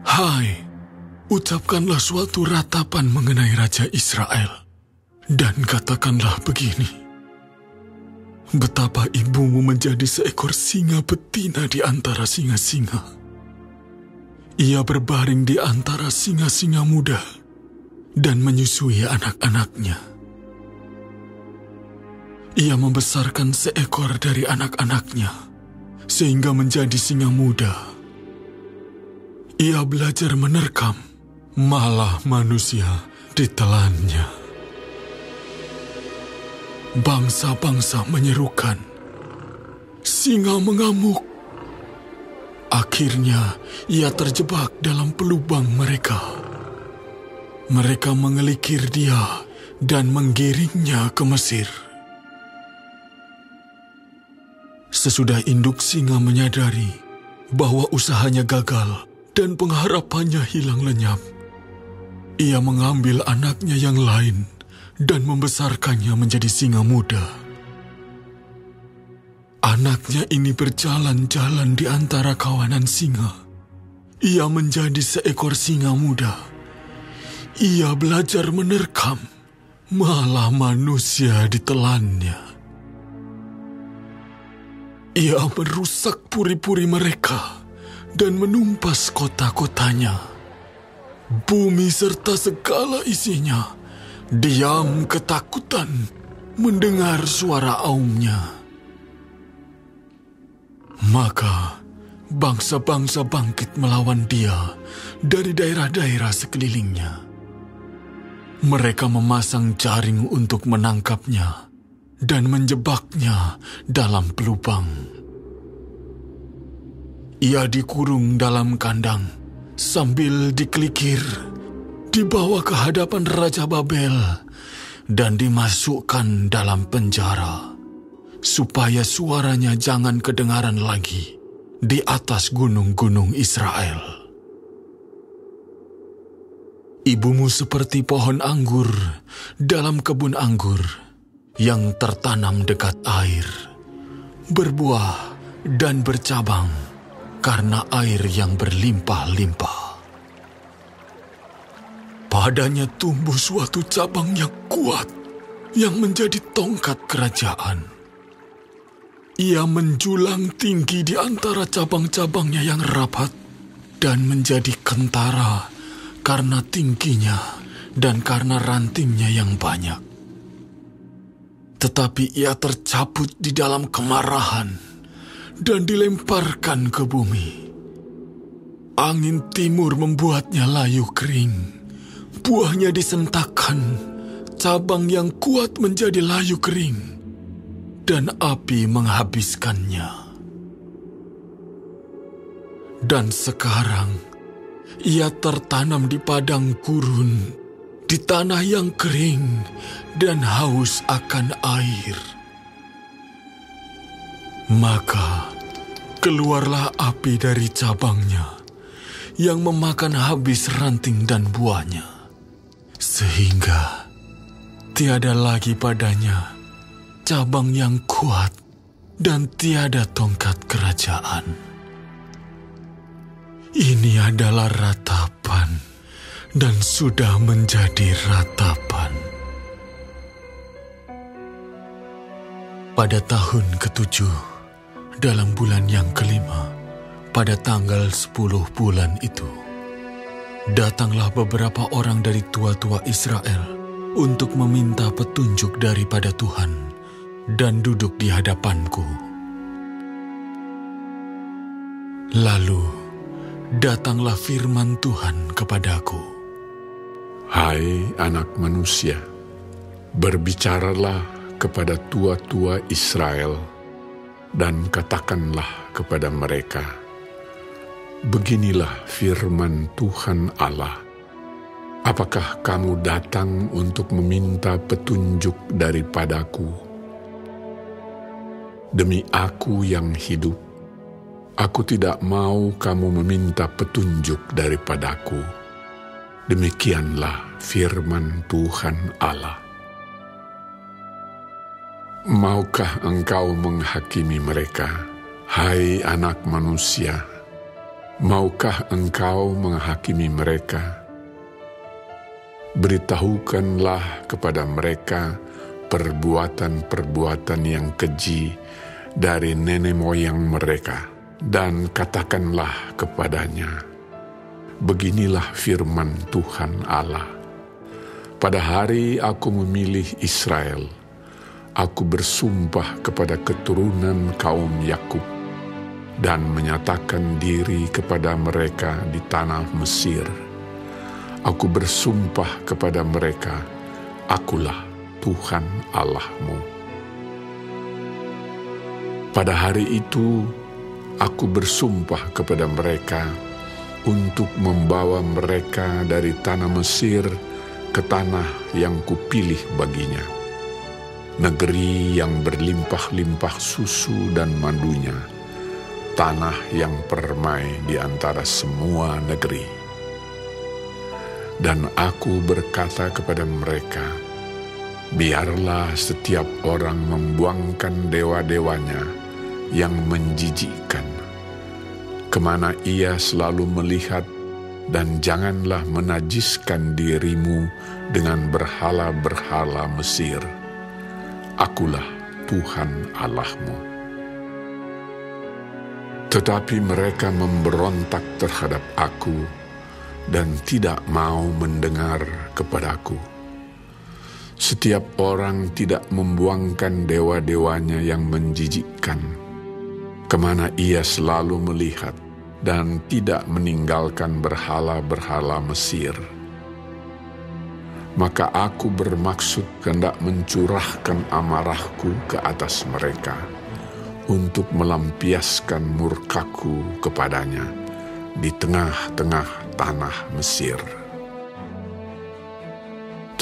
Hai, ucapkanlah suatu ratapan mengenai Raja Israel, dan katakanlah begini: betapa ibumu menjadi seekor singa betina di antara singa-singa. Ia berbaring di antara singa-singa muda dan menyusui anak-anaknya. Ia membesarkan seekor dari anak-anaknya, sehingga menjadi singa muda. Ia belajar menerkam, malah manusia ditelannya. Bangsa-bangsa menyerukan, singa mengamuk. Akhirnya ia terjebak dalam pelubang mereka. Mereka mengelikir dia dan menggiringnya ke Mesir. Sesudah induk singa menyadari bahwa usahanya gagal dan pengharapannya hilang lenyap, ia mengambil anaknya yang lain dan membesarkannya menjadi singa muda. Anaknya ini berjalan-jalan di antara kawanan singa. Ia menjadi seekor singa muda. Ia belajar menerkam, malah manusia ditelannya. Ia merusak puri-puri mereka dan menumpas kota-kotanya. Bumi serta segala isinya diam ketakutan mendengar suara aumnya. Maka bangsa-bangsa bangkit melawan dia dari daerah-daerah sekelilingnya. Mereka memasang jaring untuk menangkapnya dan menjebaknya dalam pelubang. Ia dikurung dalam kandang sambil dikelikir, dibawa ke hadapan Raja Babel dan dimasukkan dalam penjara, supaya suaranya jangan kedengaran lagi di atas gunung-gunung Israel. Ibumu seperti pohon anggur dalam kebun anggur yang tertanam dekat air, berbuah dan bercabang karena air yang berlimpah-limpah. Padanya tumbuh suatu cabang yang kuat yang menjadi tongkat kerajaan. Ia menjulang tinggi di antara cabang-cabangnya yang rapat dan menjadi kentara karena tingginya dan karena rantingnya yang banyak. Tetapi ia tercabut di dalam kemarahan dan dilemparkan ke bumi. Angin timur membuatnya layu kering. Buahnya disentakkan, cabang yang kuat menjadi layu kering, dan api menghabiskannya. Dan sekarang ia tertanam di padang gurun, di tanah yang kering dan haus akan air. Maka keluarlah api dari cabangnya yang memakan habis ranting dan buahnya, sehingga tiada lagi padanya cabang yang kuat dan tiada tongkat kerajaan. Ini adalah ratapan dan sudah menjadi ratapan. Pada tahun ke-7, dalam bulan yang kelima, pada tanggal 10 bulan itu, datanglah beberapa orang dari tua-tua Israel untuk meminta petunjuk daripada Tuhan dan duduk di hadapanku. Lalu datanglah firman Tuhan kepadaku. Hai anak manusia, berbicaralah kepada tua-tua Israel dan katakanlah kepada mereka, beginilah firman Tuhan Allah. Apakah kamu datang untuk meminta petunjuk daripadaku? Demi aku yang hidup, aku tidak mau kamu meminta petunjuk daripadaku. Demikianlah firman Tuhan Allah. Maukah engkau menghakimi mereka, hai anak manusia? Maukah engkau menghakimi mereka? Beritahukanlah kepada mereka perbuatan-perbuatan yang keji dari nenek moyang mereka, dan katakanlah kepadanya, beginilah firman Tuhan Allah. Pada hari aku memilih Israel, aku bersumpah kepada keturunan kaum Yakub dan menyatakan diri kepada mereka di tanah Mesir. Aku bersumpah kepada mereka, akulah Tuhan Allahmu. Pada hari itu, aku bersumpah kepada mereka untuk membawa mereka dari tanah Mesir ke tanah yang kupilih baginya, negeri yang berlimpah-limpah susu dan madunya, tanah yang permai di antara semua negeri. Dan aku berkata kepada mereka, biarlah setiap orang membuangkan dewa-dewanya yang menjijikkan, kemana ia selalu melihat, dan janganlah menajiskan dirimu dengan berhala-berhala Mesir. Akulah Tuhan Allahmu. Tetapi mereka memberontak terhadap aku dan tidak mau mendengar kepadaku. Setiap orang tidak membuangkan dewa-dewanya yang menjijikkan, kemana ia selalu melihat, dan tidak meninggalkan berhala-berhala Mesir. Maka aku bermaksud hendak mencurahkan amarahku ke atas mereka, untuk melampiaskan murkaku kepadanya di tengah-tengah tanah Mesir.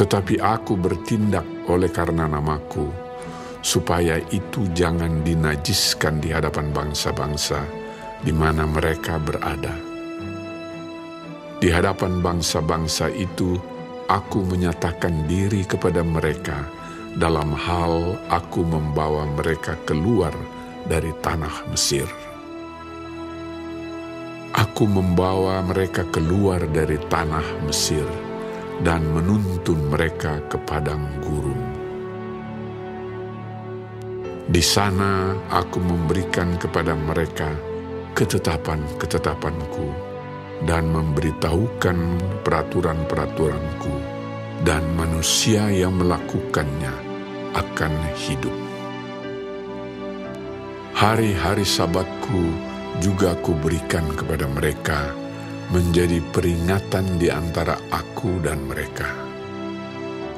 Tetapi aku bertindak oleh karena namaku, supaya itu jangan dinajiskan di hadapan bangsa-bangsa di mana mereka berada. Di hadapan bangsa-bangsa itu, aku menyatakan diri kepada mereka dalam hal aku membawa mereka keluar dari tanah Mesir. Aku membawa mereka keluar dari tanah Mesir dan menuntun mereka ke padang gurun. Di sana aku memberikan kepada mereka ketetapan-ketetapanku dan memberitahukan peraturan-peraturanku, dan manusia yang melakukannya akan hidup. Hari-hari Sabatku juga kuberikan kepada mereka menjadi peringatan di antara aku dan mereka,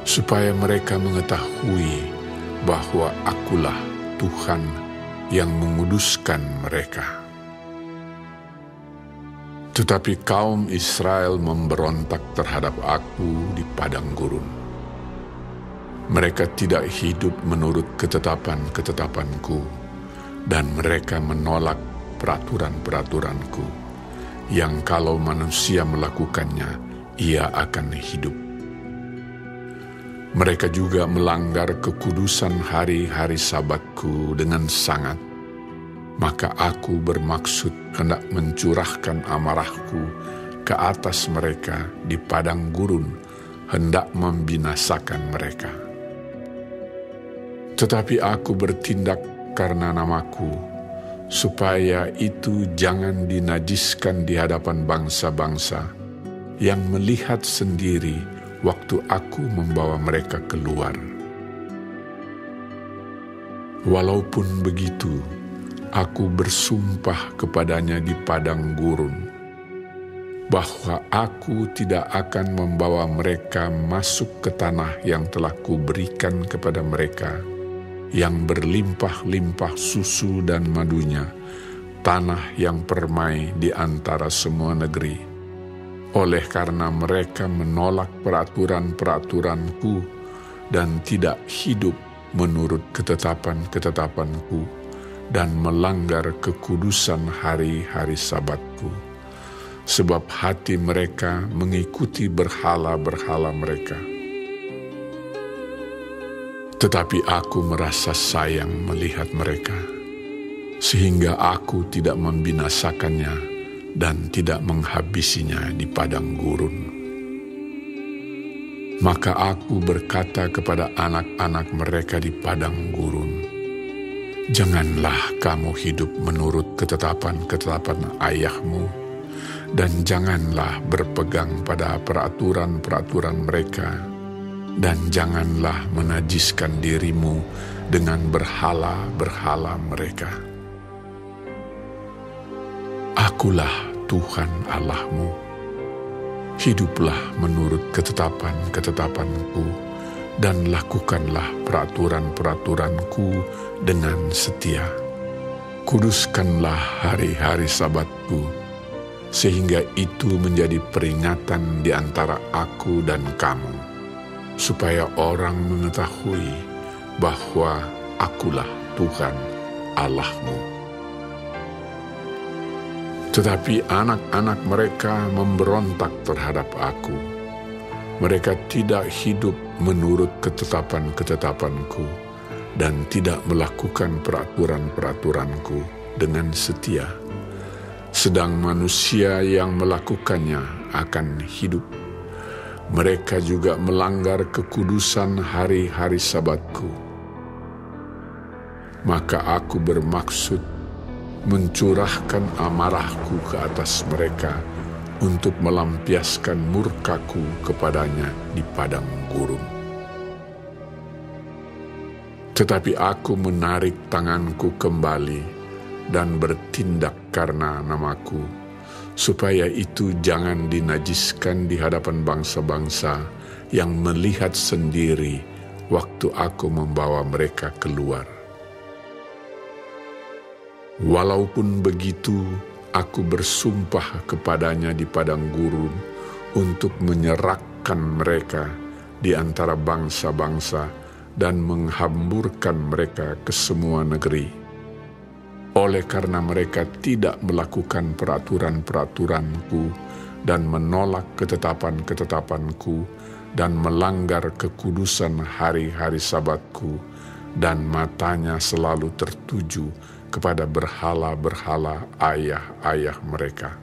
supaya mereka mengetahui bahwa akulah Tuhan yang menguduskan mereka. Tetapi kaum Israel memberontak terhadap aku di padang gurun. Mereka tidak hidup menurut ketetapan-ketetapanku, dan mereka menolak peraturan-peraturanku, yang kalau manusia melakukannya, ia akan hidup. Mereka juga melanggar kekudusan hari-hari Sabatku dengan sangat. Maka aku bermaksud hendak mencurahkan amarahku ke atas mereka di padang gurun, hendak membinasakan mereka. Tetapi aku bertindak karena namaku, supaya itu jangan dinajiskan di hadapan bangsa-bangsa yang melihat sendiri waktu aku membawa mereka keluar. Walaupun begitu, aku bersumpah kepadanya di padang gurun, bahwa aku tidak akan membawa mereka masuk ke tanah yang telah kuberikan kepada mereka, yang berlimpah-limpah susu dan madunya, tanah yang permai di antara semua negeri. Oleh karena mereka menolak peraturan-peraturanku dan tidak hidup menurut ketetapan-ketetapanku, dan melanggar kekudusan hari-hari Sabatku, sebab hati mereka mengikuti berhala-berhala mereka. Tetapi aku merasa sayang melihat mereka, sehingga aku tidak membinasakannya dan tidak menghabisinya di padang gurun. Maka aku berkata kepada anak-anak mereka di padang gurun, janganlah kamu hidup menurut ketetapan-ketetapan ayahmu, dan janganlah berpegang pada peraturan-peraturan mereka, dan janganlah menajiskan dirimu dengan berhala-berhala mereka. Akulah Tuhan Allahmu. Hiduplah menurut ketetapan-ketetapanku, dan lakukanlah peraturan-peraturanku dengan setia. Kuduskanlah hari-hari Sabatku, sehingga itu menjadi peringatan di antara aku dan kamu, supaya orang mengetahui bahwa akulah Tuhan Allahmu. Tetapi anak-anak mereka memberontak terhadap aku. Mereka tidak hidup menurut ketetapan-ketetapanku dan tidak melakukan peraturan-peraturanku dengan setia. Sedang manusia yang melakukannya akan hidup. Mereka juga melanggar kekudusan hari-hari Sabatku. Maka aku bermaksud mencurahkan amarahku ke atas mereka untuk melampiaskan murkaku kepadanya di padang gurun. Tetapi aku menarik tanganku kembali dan bertindak karena namaku, supaya itu jangan dinajiskan di hadapan bangsa-bangsa yang melihat sendiri waktu aku membawa mereka keluar. Walaupun begitu, aku bersumpah kepadanya di padang gurun untuk menyerahkan mereka di antara bangsa-bangsa dan menghamburkan mereka ke semua negeri. Oleh karena mereka tidak melakukan peraturan-peraturanku dan menolak ketetapan-ketetapanku dan melanggar kekudusan hari-hari Sabatku, dan matanya selalu tertuju kepada berhala-berhala ayah-ayah mereka.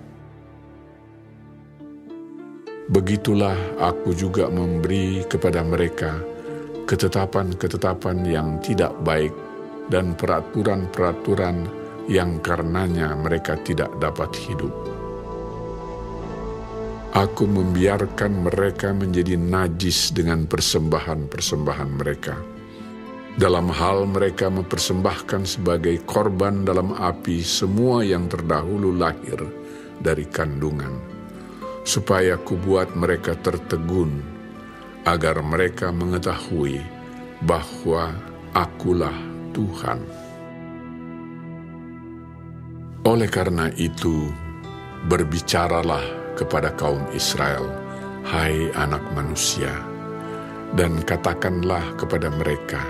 Begitulah aku juga memberi kepada mereka ketetapan-ketetapan yang tidak baik dan peraturan-peraturan yang karenanya mereka tidak dapat hidup. Aku membiarkan mereka menjadi najis dengan persembahan-persembahan mereka. Dalam hal mereka mempersembahkan sebagai korban dalam api semua yang terdahulu lahir dari kandungan, supaya kubuat mereka tertegun, agar mereka mengetahui bahwa akulah Tuhan. Oleh karena itu, berbicaralah kepada kaum Israel, hai anak manusia, dan katakanlah kepada mereka,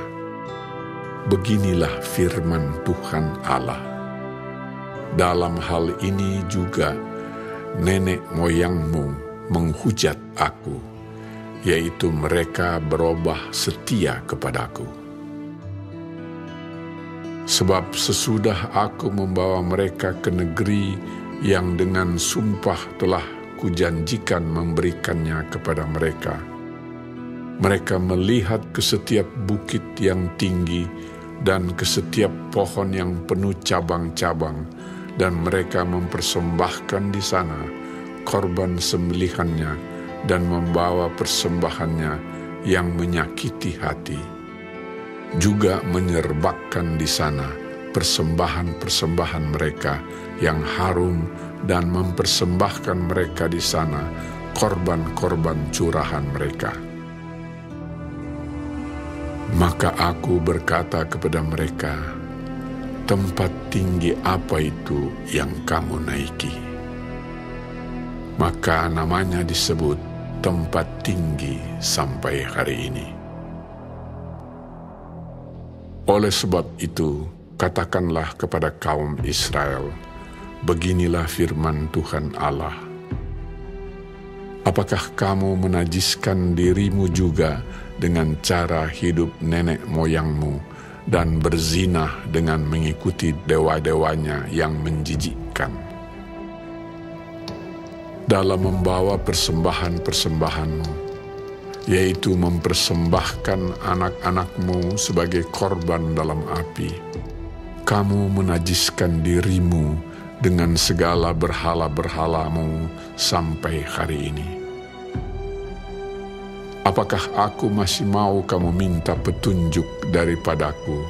beginilah firman Tuhan Allah. Dalam hal ini juga nenek moyangmu menghujat aku, yaitu mereka berubah setia kepadaku. Sebab sesudah aku membawa mereka ke negeri yang dengan sumpah telah kujanjikan memberikannya kepada mereka, mereka melihat ke setiap bukit yang tinggi dan ke setiap pohon yang penuh cabang-cabang, dan mereka mempersembahkan di sana korban sembelihannya dan membawa persembahannya yang menyakiti hati. Juga menyerbakkan di sana persembahan-persembahan mereka yang harum, dan mempersembahkan mereka di sana korban-korban curahan mereka. Maka aku berkata kepada mereka, tempat tinggi apa itu yang kamu naiki? Maka namanya disebut tempat tinggi sampai hari ini. Oleh sebab itu, katakanlah kepada kaum Israel, beginilah firman Tuhan Allah. Apakah kamu menajiskan dirimu juga dengan cara hidup nenek moyangmu dan berzinah dengan mengikuti dewa-dewanya yang menjijikkan? dalam membawa persembahan-persembahanmu, yaitu mempersembahkan anak-anakmu sebagai korban dalam api. Kamu menajiskan dirimu dengan segala berhala-berhalamu sampai hari ini. Apakah aku masih mau kamu minta petunjuk daripadaku,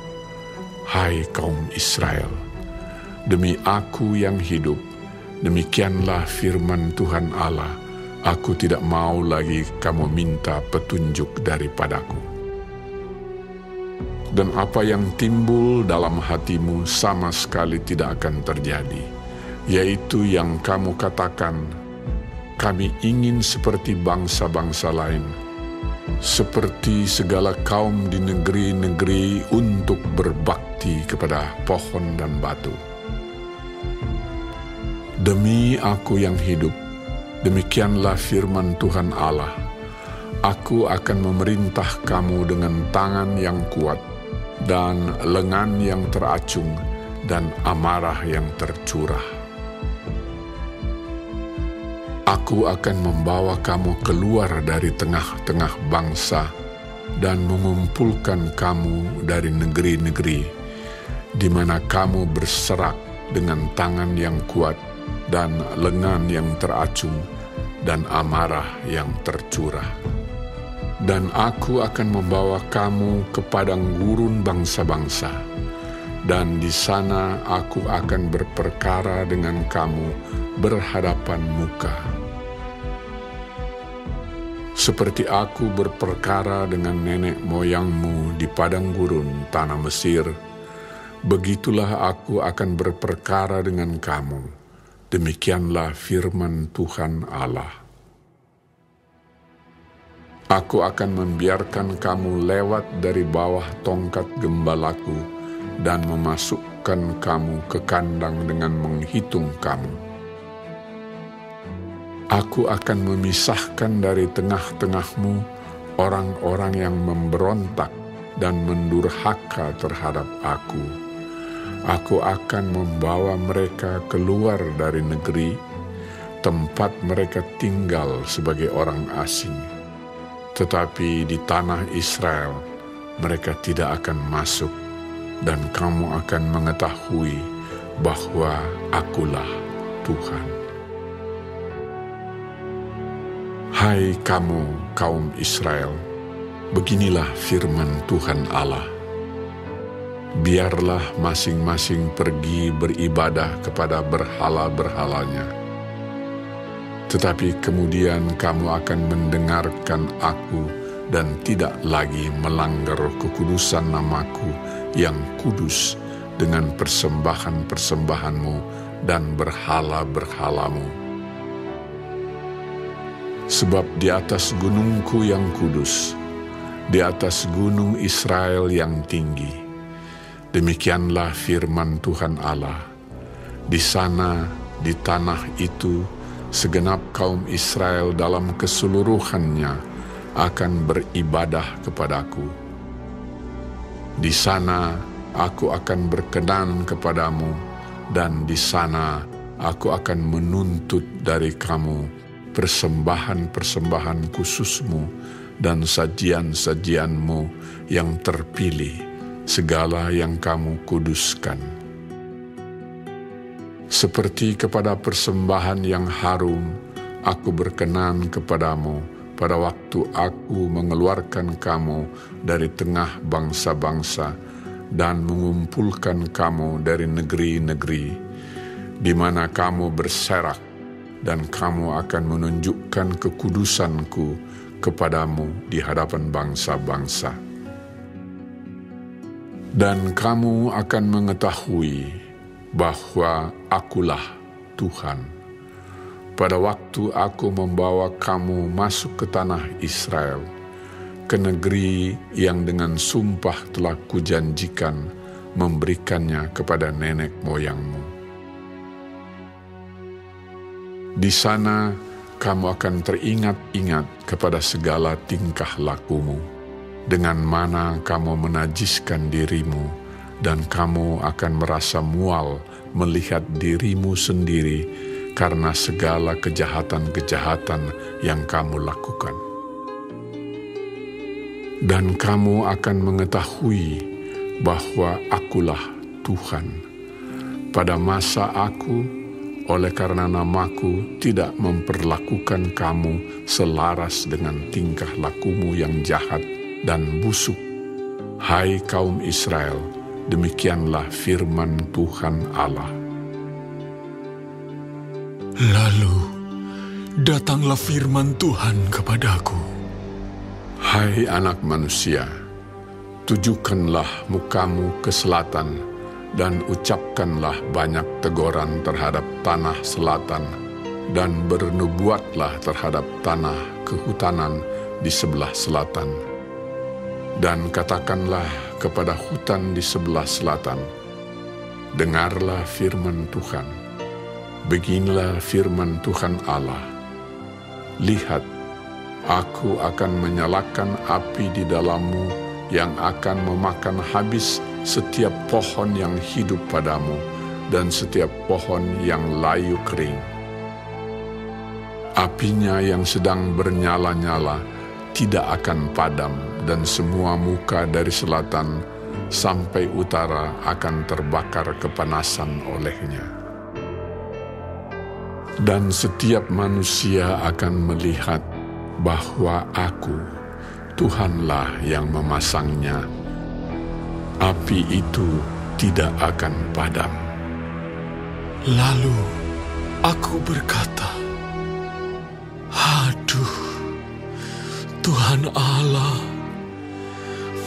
hai kaum Israel? Demi aku yang hidup, demikianlah firman Tuhan Allah, aku tidak mau lagi kamu minta petunjuk daripadaku. Dan apa yang timbul dalam hatimu sama sekali tidak akan terjadi, yaitu yang kamu katakan, kami ingin seperti bangsa-bangsa lain, seperti segala kaum di negeri-negeri untuk berbakti kepada pohon dan batu. Demi aku yang hidup, demikianlah firman Tuhan Allah, aku akan memerintah kamu dengan tangan yang kuat, dan lengan yang teracung, dan amarah yang tercurah. Aku akan membawa kamu keluar dari tengah-tengah bangsa dan mengumpulkan kamu dari negeri-negeri, di mana kamu berserak dengan tangan yang kuat dan lengan yang teracung dan amarah yang tercurah. Dan aku akan membawa kamu ke padang gurun bangsa-bangsa, dan di sana aku akan berperkara dengan kamu berhadapan muka. Seperti aku berperkara dengan nenek moyangmu di padang gurun tanah Mesir, begitulah aku akan berperkara dengan kamu. Demikianlah firman Tuhan Allah. Aku akan membiarkan kamu lewat dari bawah tongkat gembalaku dan memasukkan kamu ke kandang dengan menghitung kamu. Aku akan memisahkan dari tengah-tengahmu orang-orang yang memberontak dan mendurhaka terhadap aku. Aku akan membawa mereka keluar dari negeri, tempat mereka tinggal sebagai orang asing. Tetapi di tanah Israel mereka tidak akan masuk, dan kamu akan mengetahui bahwa akulah Tuhan. Hai kamu, kaum Israel, beginilah firman Tuhan Allah. Biarlah masing-masing pergi beribadah kepada berhala-berhalanya. Tetapi kemudian kamu akan mendengarkan aku dan tidak lagi melanggar kekudusan namaku yang kudus dengan persembahan-persembahanmu dan berhala-berhalamu. Sebab di atas gunungku yang kudus, di atas gunung Israel yang tinggi, demikianlah firman Tuhan Allah, di sana, di tanah itu, segenap kaum Israel dalam keseluruhannya akan beribadah kepadaku. Di sana aku akan berkenan kepadamu, dan di sana aku akan menuntut dari kamu persembahan-persembahan khususmu dan sajian-sajianmu yang terpilih, segala yang kamu kuduskan. Seperti kepada persembahan yang harum, aku berkenan kepadamu pada waktu aku mengeluarkan kamu dari tengah bangsa-bangsa dan mengumpulkan kamu dari negeri-negeri, di mana kamu berserak, dan kamu akan menunjukkan kekudusanku kepadamu di hadapan bangsa-bangsa. Dan kamu akan mengetahui bahwa akulah Tuhan. Pada waktu aku membawa kamu masuk ke tanah Israel, ke negeri yang dengan sumpah telah kujanjikan memberikannya kepada nenek moyangmu. Di sana kamu akan teringat-ingat kepada segala tingkah lakumu, dengan mana kamu menajiskan dirimu, dan kamu akan merasa mual melihat dirimu sendiri karena segala kejahatan-kejahatan yang kamu lakukan. Dan kamu akan mengetahui bahwa akulah Tuhan. Pada masa aku, oleh karena namaku tidak memperlakukan kamu selaras dengan tingkah lakumu yang jahat dan busuk. Hai kaum Israel, demikianlah firman Tuhan Allah. Lalu datanglah firman Tuhan kepadaku. Hai anak manusia, tujukanlah mukamu ke selatan dan ucapkanlah banyak teguran terhadap tanah selatan, dan bernubuatlah terhadap tanah kehutanan di sebelah selatan. Dan katakanlah kepada hutan di sebelah selatan, dengarlah firman Tuhan. Beginilah firman Tuhan Allah. Lihat, aku akan menyalakan api di dalammu yang akan memakan habis setiap pohon yang hidup padamu dan setiap pohon yang layu kering. Apinya yang sedang bernyala-nyala tidak akan padam, dan semua muka dari selatan sampai utara akan terbakar kepanasan olehnya. Dan setiap manusia akan melihat bahwa aku, Tuhanlah yang memasangnya. Api itu tidak akan padam. Lalu aku berkata, aduh, Tuhan Allah,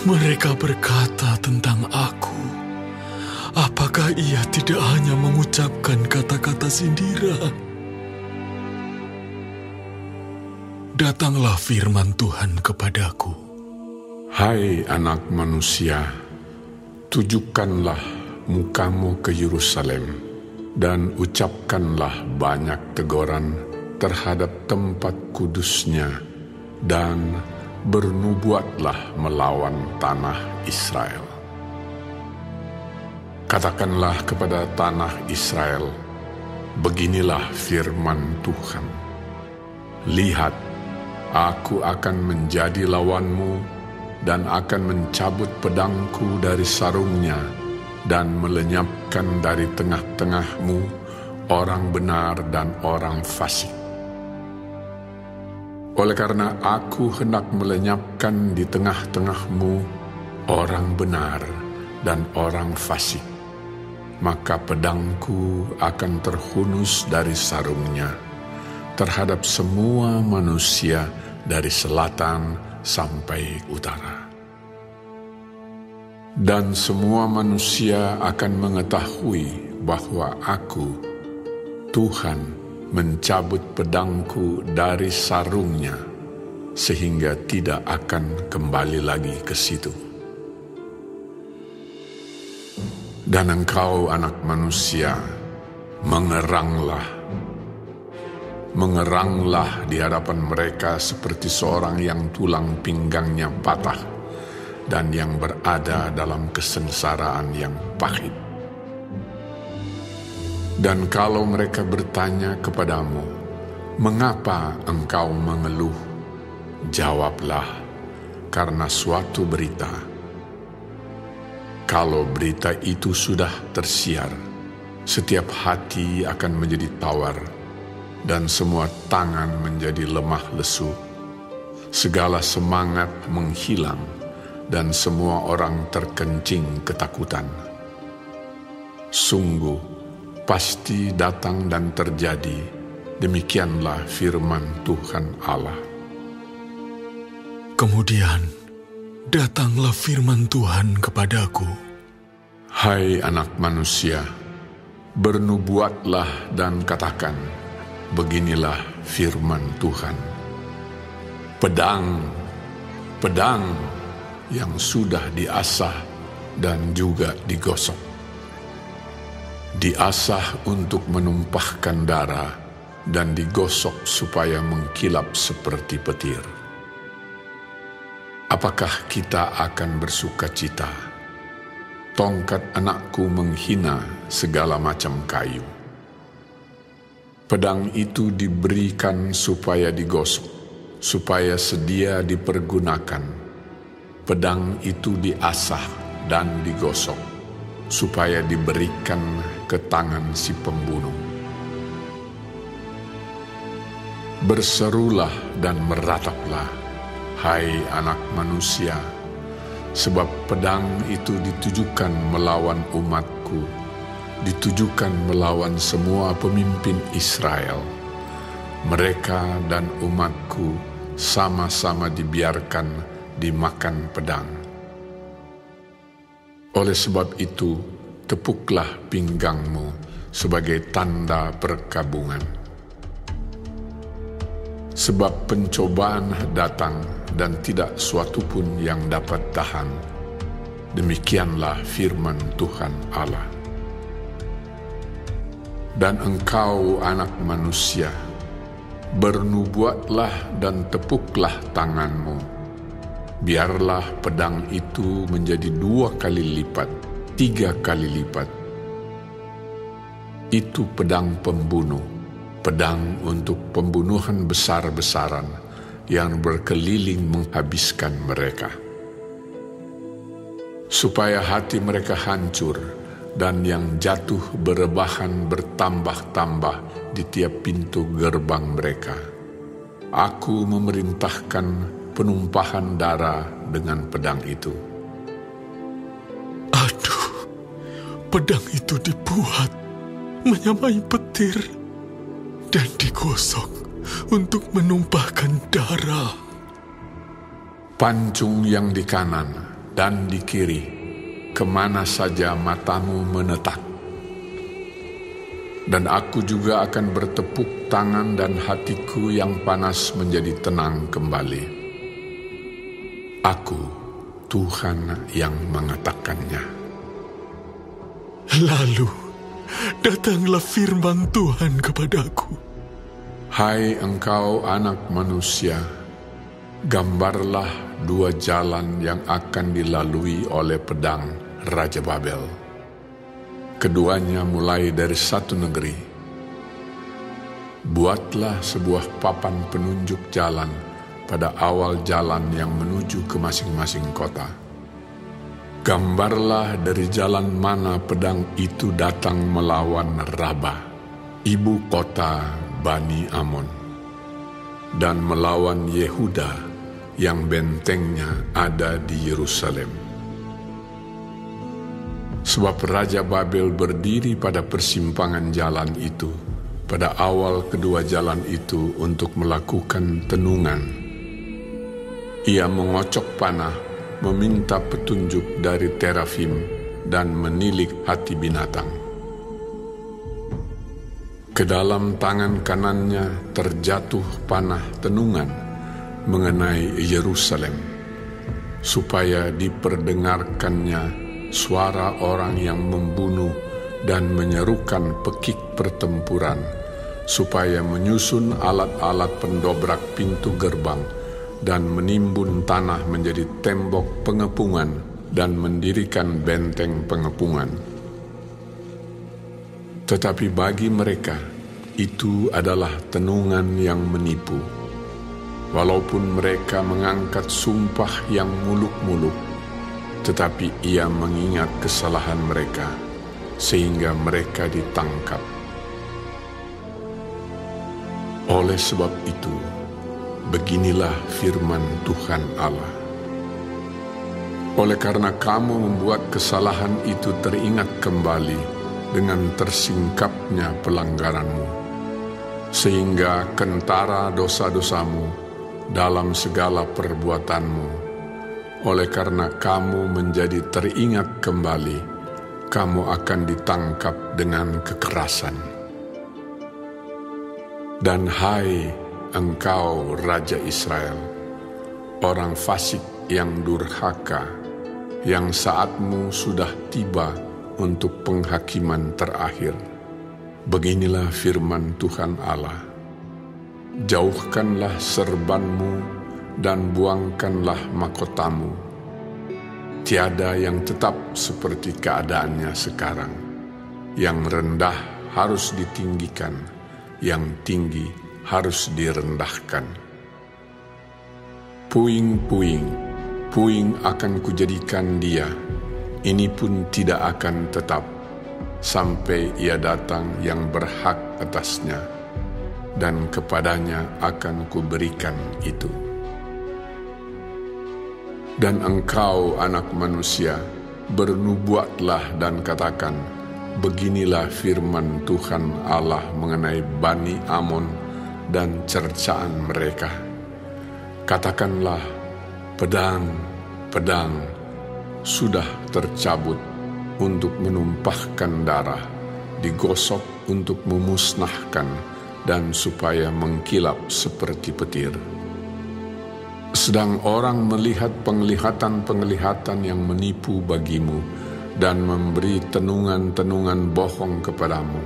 mereka berkata tentang aku, apakah ia tidak hanya mengucapkan kata-kata sindiran? Datanglah firman Tuhan kepadaku. Hai anak manusia, tujukanlah mukamu ke Yerusalem dan ucapkanlah banyak teguran terhadap tempat kudusnya, dan bernubuatlah melawan tanah Israel. Katakanlah kepada tanah Israel, beginilah firman Tuhan. Lihat, aku akan menjadi lawanmu dan akan mencabut pedangku dari sarungnya dan melenyapkan dari tengah-tengahmu orang benar dan orang fasik. Oleh karena aku hendak melenyapkan di tengah-tengahmu orang benar dan orang fasik, maka pedangku akan terhunus dari sarungnya terhadap semua manusia dari selatan sampai utara. Dan semua manusia akan mengetahui bahwa aku, Tuhan, mencabut pedangku dari sarungnya, sehingga tidak akan kembali lagi ke situ. Dan engkau, anak manusia, mengeranglah di hadapan mereka seperti seorang yang tulang pinggangnya patah dan yang berada dalam kesengsaraan yang pahit. Dan kalau mereka bertanya kepadamu, mengapa engkau mengeluh? Jawablah, karena suatu berita. Kalau berita itu sudah tersiar, setiap hati akan menjadi tawar, dan semua tangan menjadi lemah lesu. Segala semangat menghilang, dan semua orang terkencing ketakutan. Sungguh, pasti datang dan terjadi, demikianlah firman Tuhan Allah. Kemudian, datanglah firman Tuhan kepadaku. Hai anak manusia, bernubuatlah dan katakan, beginilah firman Tuhan. Pedang, pedang yang sudah diasah dan juga digosok. Diasah untuk menumpahkan darah dan digosok supaya mengkilap seperti petir. Apakah kita akan bersuka cita? Tongkat anakku menghina segala macam kayu. Pedang itu diberikan supaya digosok, supaya sedia dipergunakan. Pedang itu diasah dan digosok, supaya diberikan ke tangan si pembunuh. Berserulah dan merataplah, hai anak manusia, sebab pedang itu ditujukan melawan umatku, ditujukan melawan semua pemimpin Israel. Mereka dan umatku sama-sama dibiarkan dimakan pedang. Oleh sebab itu, tepuklah pinggangmu sebagai tanda perkabungan. Sebab pencobaan datang dan tidak suatu pun yang dapat tahan. Demikianlah firman Tuhan Allah. Dan engkau anak manusia, bernubuatlah dan tepuklah tanganmu. Biarlah pedang itu menjadi 2 kali lipat, 3 kali lipat. Itu pedang pembunuh, pedang untuk pembunuhan besar-besaran yang berkeliling menghabiskan mereka. Supaya hati mereka hancur dan yang jatuh berebahan bertambah-tambah di tiap pintu gerbang mereka. Aku memerintahkan penumpahan darah dengan pedang itu. Aduh, pedang itu dibuat menyamai petir dan digosok untuk menumpahkan darah. Pancung yang di kanan dan di kiri, kemana saja matamu menetak. Dan aku juga akan bertepuk tangan dan hatiku yang panas menjadi tenang kembali. Aku, Tuhan yang mengatakannya. Lalu, datanglah firman Tuhan kepadaku. Hai engkau anak manusia, gambarlah 2 jalan yang akan dilalui oleh pedang Raja Babel. Keduanya mulai dari satu negeri. Buatlah sebuah papan penunjuk jalan pada awal jalan yang menuju ke masing-masing kota. Gambarlah dari jalan mana pedang itu datang melawan Rabah, ibu kota Bani Amon, dan melawan Yehuda yang bentengnya ada di Yerusalem. Sebab Raja Babel berdiri pada persimpangan jalan itu, pada awal kedua jalan itu untuk melakukan tenungan. Ia mengocok panah, meminta petunjuk dari terafim, dan menilik hati binatang. Ke dalam tangan kanannya terjatuh panah tenungan mengenai Yerusalem, supaya diperdengarkannya suara orang yang membunuh dan menyerukan pekik pertempuran, supaya menyusun alat-alat pendobrak pintu gerbang dan menimbun tanah menjadi tembok pengepungan dan mendirikan benteng pengepungan. Tetapi bagi mereka, itu adalah tenungan yang menipu. Walaupun mereka mengangkat sumpah yang muluk-muluk, tetapi ia mengingat kesalahan mereka, sehingga mereka ditangkap. Oleh sebab itu, beginilah firman Tuhan Allah. Oleh karena kamu membuat kesalahan itu teringat kembali dengan tersingkapnya pelanggaranmu, sehingga kentara dosa-dosamu dalam segala perbuatanmu. Oleh karena kamu menjadi teringat kembali, kamu akan ditangkap dengan kekerasan. Dan hai engkau Raja Israel, orang fasik yang durhaka, yang saatmu sudah tiba untuk penghakiman terakhir. Beginilah firman Tuhan Allah. Jauhkanlah serbanmu dan buangkanlah mahkotamu. Tiada yang tetap seperti keadaannya sekarang. Yang rendah harus ditinggikan, yang tinggi harus direndahkan. Puing akan kujadikan dia, ini pun tidak akan tetap, sampai ia datang yang berhak atasnya, dan kepadanya akan kuberikan itu. Dan engkau, anak manusia, bernubuatlah dan katakan, beginilah firman Tuhan Allah mengenai Bani Amon dan cercaan mereka. Katakanlah, pedang sudah tercabut untuk menumpahkan darah, digosok untuk memusnahkan, dan supaya mengkilap seperti petir. Sedang orang melihat penglihatan-penglihatan yang menipu bagimu dan memberi tenungan-tenungan bohong kepadamu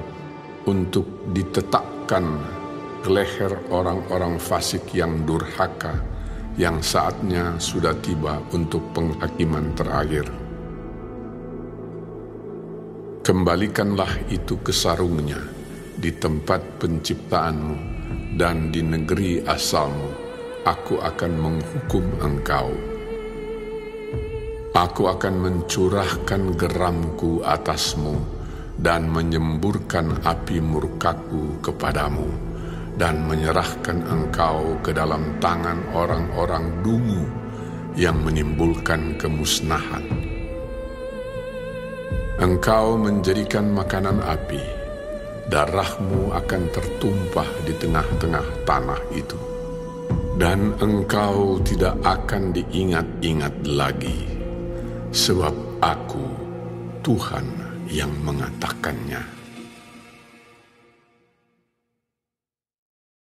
untuk ditetapkan ke leher orang-orang fasik yang durhaka, yang saatnya sudah tiba untuk penghakiman terakhir. Kembalikanlah itu ke sarungnya di tempat penciptaanmu dan di negeri asalmu. Aku akan menghukum engkau. Aku akan mencurahkan geramku atasmu dan menyemburkan api murkaku kepadamu, dan menyerahkan engkau ke dalam tangan orang-orang dungu yang menimbulkan kemusnahan. Engkau menjadikan makanan api, darahmu akan tertumpah di tengah-tengah tanah itu, dan engkau tidak akan diingat-ingat lagi, sebab Aku, Tuhan, yang mengatakannya.